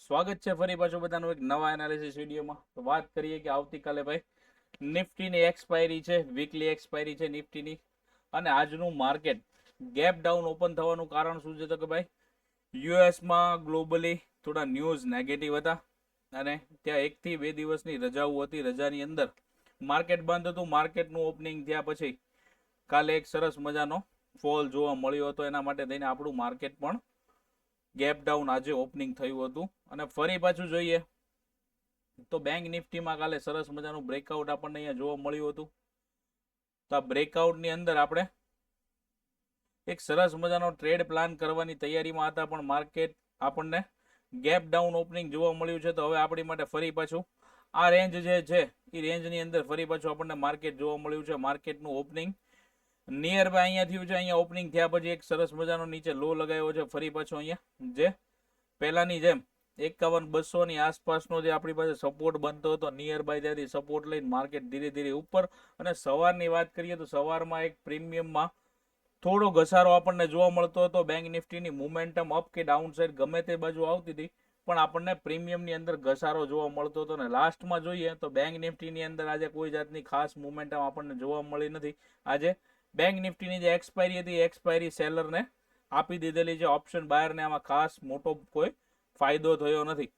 સ્વાગત છે ફરી પાછું બધાનું એક નવા એનાલિસિસ વિડીયોમાં. તો વાત કરીએ કે આવતીકાલે ભાઈ નિફ્ટીની એક્સપાયરી છે, વીકલી એક્સપાયરી છે નિફ્ટીની. અને આજનું માર્કેટ ગેપ ડાઉન ઓપન થવાનું કારણ શું છે? તો કે ભાઈ યુએસમાં ગ્લોબલી થોડા ન્યૂઝ નેગેટિવ હતા અને ત્યાં 1 થી 2 દિવસની રજાઓ હતી. રજાની અંદર માર્કેટ બંધ હતું. માર્કેટનું ઓપનિંગ થયા પછી કાલે એક સરસ મજાનો ફોલ જોવા મળ્યો હતો. એના માટે થઈને આપણું માર્કેટ પણ ગેપ ડાઉન આજે ઓપનિંગ થયું હતું. અને ફરી પાછું જોઈએ તો બેંક નિફ્ટીમાં કાલે સરસ મજાનું બ્રેકઆઉટ આપણને અહીંયા જોવા મળ્યું હતું. તો આ બ્રેકઆઉટની અંદર આપણે એક સરસ મજાનો ટ્રેડ પ્લાન કરવાની તૈયારીમાં હતા, પણ માર્કેટ આપણને ગેપ ડાઉન ઓપનિંગ જોવા મળ્યું છે. તો હવે આપણી માટે ફરી પાછું આ રેન્જ જે છે એ રેન્જની અંદર ફરી પાછું આપણને માર્કેટ જોવા મળ્યું છે. માર્કેટનું ઓપનિંગ નિયર બાય અહીંયા થયું છે. અહીંયા ઓપનિંગ થયા પછી એક સરસ મજાનો નીચે લો લગાવ્યો છે. ફરી પાછો અહીંયા જે પહેલાની જેમ 51-200 ની આસપાસનો જે આપણી પાસે સપોર્ટ બનતો હતો નિયર બાય, ત્યાંથી સપોર્ટ લઈને માર્કેટ ધીરે ધીરે ઉપર. અને સવારની વાત કરીએ તો સવારમાં એક પ્રીમિયમમાં થોડો ઘસારો આપણને જોવા મળતો હતો. બેંક નિફ્ટીની મોમેન્ટમ અપ કે ડાઉન સાઈડ ગમે તે બાજુ આવતી હતી, પણ આપણને પ્રીમિયમની અંદર ઘસારો જોવા મળતો હતો. અને લાસ્ટમાં જોઈએ તો બેંક નિફ્ટીની અંદર આજે કોઈ જાતની ખાસ મોમેન્ટમ આપણને જોવા મળી નથી. આજે બેંક નિફ્ટીની જે એક્સપાયરી હતી એક્સપાયરી સેલરને આપી દીધેલી છે. ઓપ્શન બાયરને આમાં ખાસ મોટો કોઈ ફાયદો થયો નથી.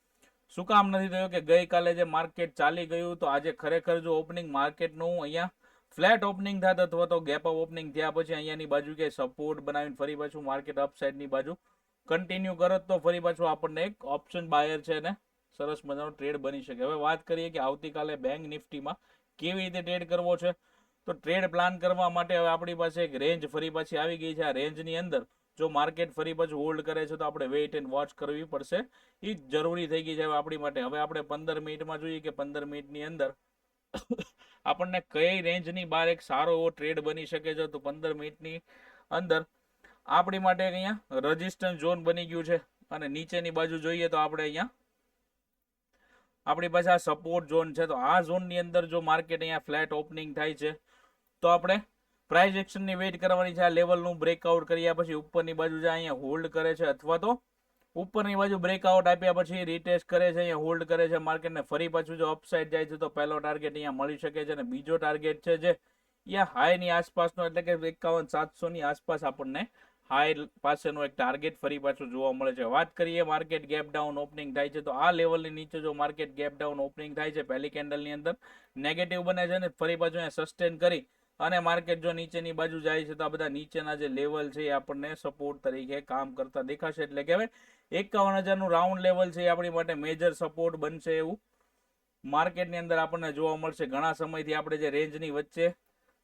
શું કામ નથી થયો? કે ગઈકાલે જે માર્કેટ ચાલી ગયું, તો આજે ખરેખર જો ઓપનિંગ માર્કેટનું અહીંયા ફ્લેટ ઓપનિંગ થાત અથવા તો ગેપ અપ ઓપનિંગ થયા પછી અહીંયાની બાજુ કે સપોર્ટ બનાવીને ફરી પાછું માર્કેટ અપસાઇડની બાજુ કન્ટિન્યુ કરત તો ફરી પાછું આપણને એક ઓપ્શન બાયર છે ને સરસ મજાનો ટ્રેડ બની શકે. હવે વાત કરીએ કે આવતીકાલે બેંક નિફ્ટીમાં કેવી રીતે ટ્રેડ કરવો છે. તો ટ્રેડ પ્લાન કરવા માટે હવે આપણી પાસે એક રેન્જ ફરી પાછી આવી ગઈ છે. આ રેન્જની અંદર જો માર્કેટ ફરી પાછું હોલ્ડ કરે છે તો આપણે વેઇટ એન્ડ વોચ કરવી પડશે. એ જરૂરી થઈ ગઈ છે આપણી માટે. હવે આપણે 15 મિનિટમાં જોઈએ કે 15 મિનિટની અંદર આપણને કઈ રેન્જની બહાર એક સારો એવો ટ્રેડ બની શકે છે. તો 15 મિનિટની અંદર આપણી માટે અહીંયા રેઝિસ્ટન્સ ઝોન બની ગયું છે. અને નીચેની બાજુ જોઈએ તો આપણે અહીંયા આપણી પાસે આ સપોર્ટ ઝોન છે. તો આ ઝોનની અંદર જો માર્કેટ અહીંયા ફ્લેટ ઓપનિંગ થાય છે તો આપણે પ્રાઇસ એક્શનની વેઇટ કરવાની છે. આ લેવલનું બ્રેકઆઉટ કર્યા પછી ઉપરની બાજુ જે અહીંયા હોલ્ડ કરે છે અથવા તો ઉપરની બાજુ બ્રેકઆઉટ આપ્યા પછી રીટેસ્ટ કરે છે, અહીંયા હોલ્ડ કરે છે માર્કેટને, ફરી પાછું જો અપસાઇડ જાય છે તો પહેલો ટાર્ગેટ અહીંયા મળી શકે છે. અને બીજો ટાર્ગેટ છે જે અહીંયા હાઈની આસપાસનો, એટલે કે 51-700 ની આસપાસ આપણને હાઈ પાસેનો એક ટાર્ગેટ ફરી પાછું જોવા મળે છે. વાત કરીએ માર્કેટ ગેપ ડાઉન ઓપનિંગ થાય છે તો આ લેવલની નીચે જો માર્કેટ ગેપ ડાઉન ઓપનિંગ થાય છે, પહેલી કેન્ડલની અંદર નેગેટિવ બને છે ને ફરી પાછું અહીંયા સસ્ટેન કરી અને માર્કેટ જો નીચેની બાજુ જાય છે તો આ બધા નીચેના જે લેવલ છે એ આપણને સપોર્ટ તરીકે કામ કરતા દેખાશે. એટલે કે હવે 51,000 નું રાઉન્ડ લેવલ છે એ આપણી માટે મેજર સપોર્ટ બનશે એવું માર્કેટની અંદર આપણને જોવા મળશે. ઘણા સમયથી આપણે જે રેન્જની વચ્ચે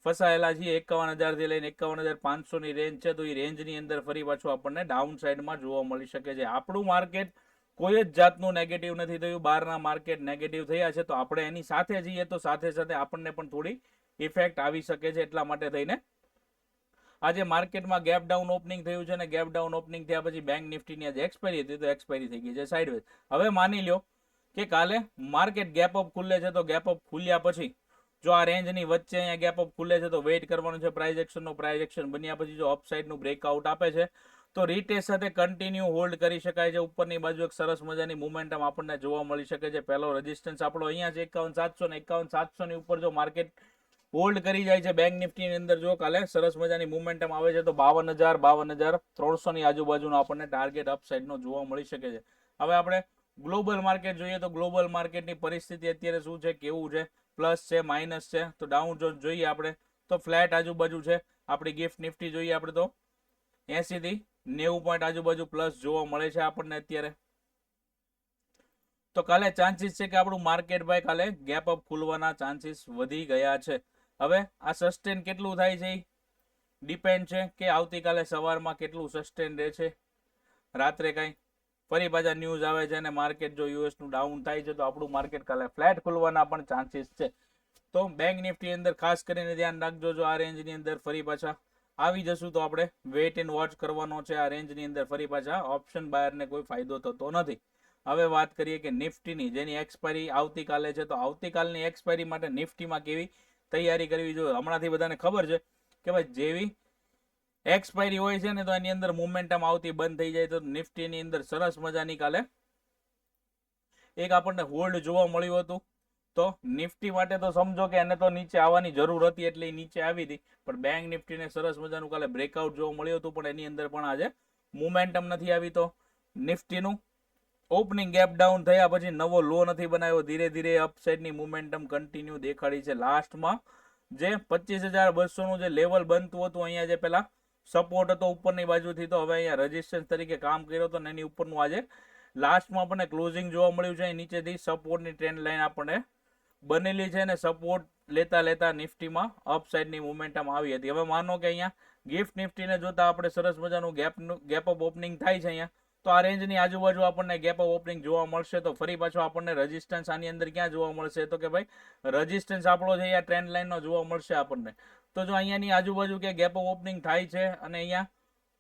ફસાયેલા છીએ 51,000 થી લઈને 51,500 ની રેન્જ છે, તો એ રેન્જની અંદર ફરી પાછું આપણને ડાઉન સાઈડમાં જોવા મળી શકે છે. આપણું માર્કેટ કોઈ જ જાતનું નેગેટિવ નથી થયું. બહારના માર્કેટ નેગેટિવ થયા છે તો આપણે એની સાથે જઈએ તો સાથે સાથે આપણને પણ થોડી ઇફેક્ટ આવી શકે છે. એટલા માટે થઈને આજે માર્કેટમાં ગેપ ડાઉન ઓપનિંગ થયું છે. અને ગેપ ડાઉન ઓપનિંગ થયા પછી બેંક નિફ્ટીની આજે એક્સપાયરી હતી તો એક્સપાયરી થઈ ગઈ છે સાઇડવેઝ. હવે માની લો કે કાલે માર્કેટ ગેપ અપ ખુલે છે તો ગેપ અપ ખુલ્યા પછી જો આ રેન્જની વચ્ચે અહીંયા ગેપ અપ ખુલે છે તો વેઇટ કરવાનું છે પ્રાઇસ એક્શનનો. પ્રાઇસ એક્શન બન્યા પછી જો અપસાઇડનું બ્રેકઆઉટ આપે છે તો રીટેસ્ટ સાથે કન્ટિન્યુ હોલ્ડ કરી શકાય છે. ઉપરની બાજુ એક સરસ મજાની મોમેન્ટમ આપણને જોવા મળી શકે છે. પહેલો રેઝિસ્ટન્સ આપણો અહીંયા છે 51,700 ને 51,700 ની ઉપર જો માર્કેટ હોલ્ડ કરી જાય છે બેંક નિફ્ટીની અંદર, જો કાલે સરસ મજાની મોમેન્ટમ આવે છે તો 52,000 52,300 ની આજુબાજુનો આપણને ટાર્ગેટ અપસાઇડનો જોવા મળી શકે છે. હવે આપણે ગ્લોબલ માર્કેટ જોઈએ તો ગ્લોબલ માર્કેટની પરિસ્થિતિ અત્યારે શું છે, કેવું છે, પ્લસ છે, માઇનસ છે. તો ડાઉન જોન જોઈએ આપણે તો ફ્લેટ આજુબાજુ છે. આપણી ગિફ્ટ નિફ્ટી જોઈએ આપણે તો 80 થી 90 પોઈન્ટ આજુબાજુ પ્લસ જોવા મળે છે આપણને અત્યારે. તો કાલે ચાન્સીસ છે કે આપણું માર્કેટ ભાઈ કાલે ગેપ અપ ખુલવાના ચાન્સીસ વધી ગયા છે. હવે આ સસ્ટેન કેટલું થાય છે ડિપેન્ડ છે કે આવતીકાલે સવારમાં કેટલું સસ્ટેન રહે છે. રાત્રે કઈ ફરી પાછા ન્યૂઝ આવે છે અને માર્કેટ જો યુએસ નું ડાઉન થાય છે તો આપણું માર્કેટ કાલે ફ્લેટ ખુલવાના પણ ચાન્સીસ છે. તો બેંક નિફ્ટી અંદર ખાસ કરીને ધ્યાન રાખજો, જો આ રેન્જની અંદર ફરી પાછા આવી જશું તો આપણે વેઇટ એન્ડ વોચ કરવાનો છે. આ રેન્જની અંદર ફરી પાછા ઓપ્શન બાયરને કોઈ ફાયદો થતો નથી. હવે વાત કરીએ કે નિફ્ટીની જેની એક્સપાયરી આવતીકાલે છે, તો આવતીકાલની એક્સપાયરી માટે નિફ્ટીમાં કેવી તૈયારી કરવી જોઈએ. હમણાંથી બધાને ખબર છે કે ભાઈ જેવી એક્સપાયરી હોય છે ને તો એની અંદર મોમેન્ટમ આવતી બંધ થઈ જાય તો નિફ્ટીની અંદર સરસ મજાની કાલે એક આપણને હોલ્ડ જોવા મળ્યું હતું. તો નિફ્ટી માટે તો સમજો કે એને તો નીચે આવવાની જરૂર હતી એટલે એ નીચે આવી હતી, પણ બેંક નિફ્ટીને સરસ મજાનું કાલે બ્રેકઆઉટ જોવા મળ્યું હતું, પણ એની અંદર પણ આજે મોમેન્ટમ નથી આવી. તો નિફ્ટીનું ઓપનિંગ ગેપ ડાઉન થયા પછી નવો લો નથી બનાવ્યો, ધીરે ધીરે અપસાઇડની મોમેન્ટમ કન્ટિન્યુ દેખાડી છે. લાસ્ટમાં જે 25,200 નું જે લેવલ બનતું હતું, અહીંયા જે પેલા સપોર્ટ હતો ઉપરની બાજુથી, તો હવે અહીંયા રેઝિસ્ટન્સ તરીકે કામ કર્યો હતો, એની ઉપરનું આજે લાસ્ટમાં આપણને ક્લોઝિંગ જોવા મળ્યું છે. નીચેથી સપોર્ટની ટ્રેન્ડ લાઈન આપણને બનેલી છે ને સપોર્ટ લેતા લેતા નિફ્ટીમાં અપસાઇડની મોમેન્ટમ આવી હતી. હવે માનો કે અહીંયા ગિફ્ટ નિફ્ટીને જોતા આપણે સરસ મજાનું ગેપ અપ ઓપનિંગ થાય છે અહીંયા, તો આ રેન્જની આજુબાજુ આપણને ગેપ અપ ઓપનિંગ જોવા મળશે. તો ફરી પાછો આપણને રેઝિસ્ટન્સ આની અંદર ક્યાં જોવા મળશે, તો કે ભાઈ રેઝિસ્ટન્સ આપણો છે અહીંયા ટ્રેન્ડ લાઈનનો જોવા મળશે આપણને. તો જો અહીંયાની આજુબાજુ કે ગેપ અપ ઓપનિંગ થાય છે અને અહીંયા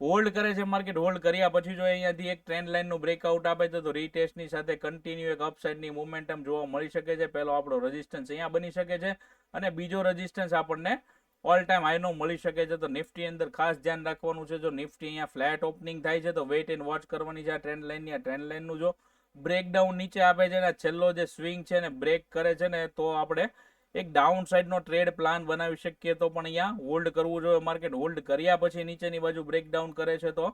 હોલ્ડ કરે છે માર્કેટ, હોલ્ડ કર્યા પછી જો અહીંયાથી એક ટ્રેન્ડ લાઈનનું બ્રેકઆઉટ આપે છે તો રીટેસ્ટની સાથે કન્ટિન્યુ એક અપસાઇડની મોમેન્ટમ જોવા મળી શકે છે. પહેલો આપણો રેઝિસ્ટન્સ અહીંયા બની શકે છે અને બીજો રેઝિસ્ટન્સ આપણને ઓલ ટાઈમ હાઈનો મળી શકે છે. તો નિફ્ટી અંદર ખાસ ધ્યાન રાખવાનું છે, જો નિફ્ટી અહીંયા ફ્લેટ ઓપનિંગ થાય છે તો વેઇટ એન્ડ વોચ કરવાની છે આ ટ્રેન્ડ લાઈનની. આ ટ્રેન્ડ લાઈનનું જો બ્રેકડાઉન નીચે આપે છે ને છેલ્લો જે સ્વિંગ છે ને બ્રેક કરે છે ને, તો આપણે એક ડાઉન સાઈડનો ટ્રેડ પ્લાન બનાવી શકીએ. તો પણ અહીંયા હોલ્ડ કરવું જોઈએ માર્કેટ. હોલ્ડ કર્યા પછી નીચેની બાજુ બ્રેકડાઉન કરે છે તો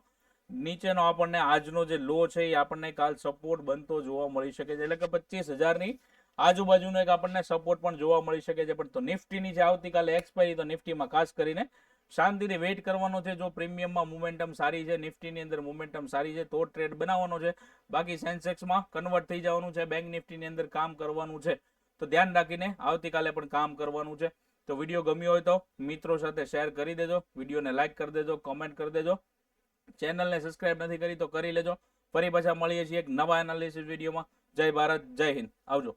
નીચેનો આપણને આજનો જે લો છે એ આપણને કાલ સપોર્ટ બનતો જોવા મળી શકે છે, એટલે કે 25,000ની આજુબાજુનો એક આપણને સપોર્ટ પણ જોવા મળી શકે છે. પણ તો નિફ્ટીની જે આવતીકાલે એક્સપાયરી, તો નિફ્ટીમાં ખાસ કરીને શાંતિથી વેઇટ કરવાનો છે. જો પ્રીમિયમમાં મોમેન્ટમ સારી છે, નિફ્ટીની અંદર મોમેન્ટમ સારી છે, તો ટ્રેડ બનાવવાનો છે. બાકી સેન્સેક્સમાં કન્વર્ટ થઈ જવાનું છે, બેંક નિફ્ટીની અંદર કામ કરવાનું છે. તો ધ્યાન રાખીને આવતીકાલે પણ કામ કરવાનું છે. તો વિડીયો ગમ્યો હોય તો મિત્રો સાથે શેર કરી દેજો, વિડીયોને લાઇક કરી દેજો, કોમેન્ટ કરી દેજો. ચેનલને સબસ્ક્રાઇબ નથી કરી તો કરી લેજો. ફરી પાછા મળીએ છીએ એક નવા એનાલિસિસ વિડીયોમાં. જય ભારત, જય હિન્દ, આવજો.